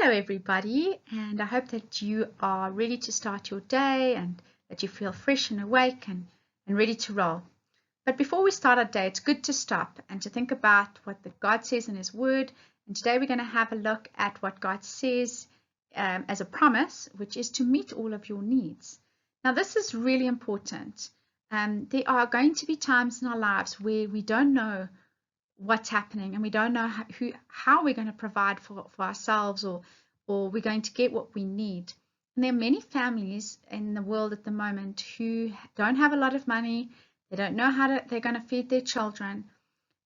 Hello everybody, and I hope that you are ready to start your day and that you feel fresh and awake and ready to roll. But before we start our day, it's good to stop and to think about what God says in His Word. And today we're going to have a look at what God says as a promise, which is to meet all of your needs. Now this is really important. There are going to be times in our lives where we don't know what's happening and we don't know how we're going to provide for ourselves or we're going to get what we need. And there are many families in the world at the moment who don't have a lot of money. They don't know how they're going to feed their children.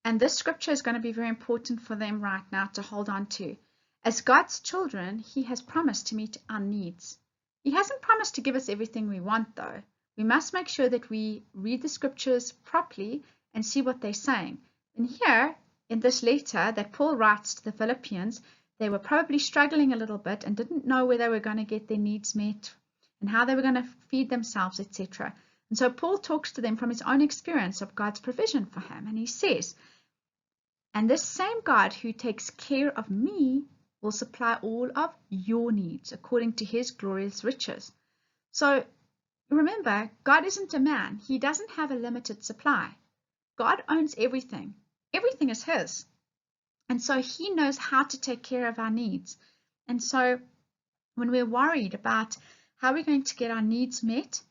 And this scripture is going to be very important for them right now to hold on to. As God's children, He has promised to meet our needs. He hasn't promised to give us everything we want, though. We must make sure that we read the scriptures properly and see what they're saying. And here, in this letter that Paul writes to the Philippians, they were probably struggling a little bit and didn't know where they were going to get their needs met and how they were going to feed themselves, etc. And so Paul talks to them from his own experience of God's provision for him. And he says, "And this same God who takes care of me will supply all of your needs according to His glorious riches." So remember, God isn't a man. He doesn't have a limited supply. God owns everything. Everything is His. And so He knows how to take care of our needs. And so when we're worried about how we're going to get our needs met,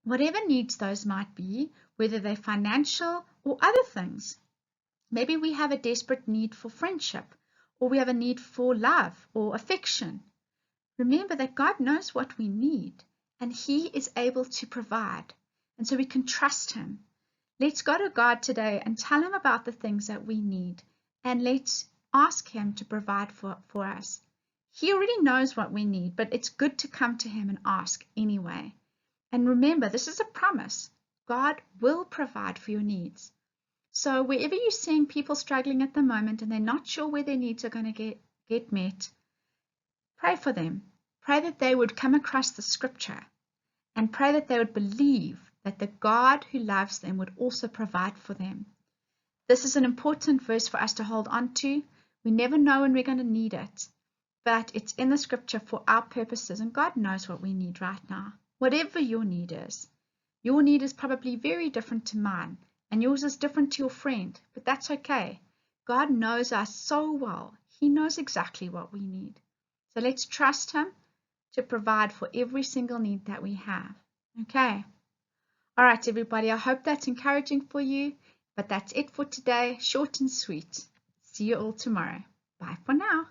whatever needs those might be, whether they're financial or other things, maybe we have a desperate need for friendship, or we have a need for love or affection. Remember that God knows what we need, and He is able to provide. And so we can trust Him. Let's go to God today and tell Him about the things that we need, and let's ask Him to provide for us. He already knows what we need, but it's good to come to Him and ask anyway. And remember, this is a promise. God will provide for your needs. So wherever you're seeing people struggling at the moment and they're not sure where their needs are going to get met, pray for them. Pray that they would come across the scripture and pray that they would believe that the God who loves them would also provide for them. This is an important verse for us to hold on to. We never know when we're going to need it, but it's in the scripture for our purposes, and God knows what we need right now. Whatever your need is probably very different to mine, and yours is different to your friend, but that's okay. God knows us so well. He knows exactly what we need. So let's trust Him to provide for every single need that we have. Okay. All right, everybody, I hope that's encouraging for you, but that's it for today. Short and sweet. See you all tomorrow. Bye for now.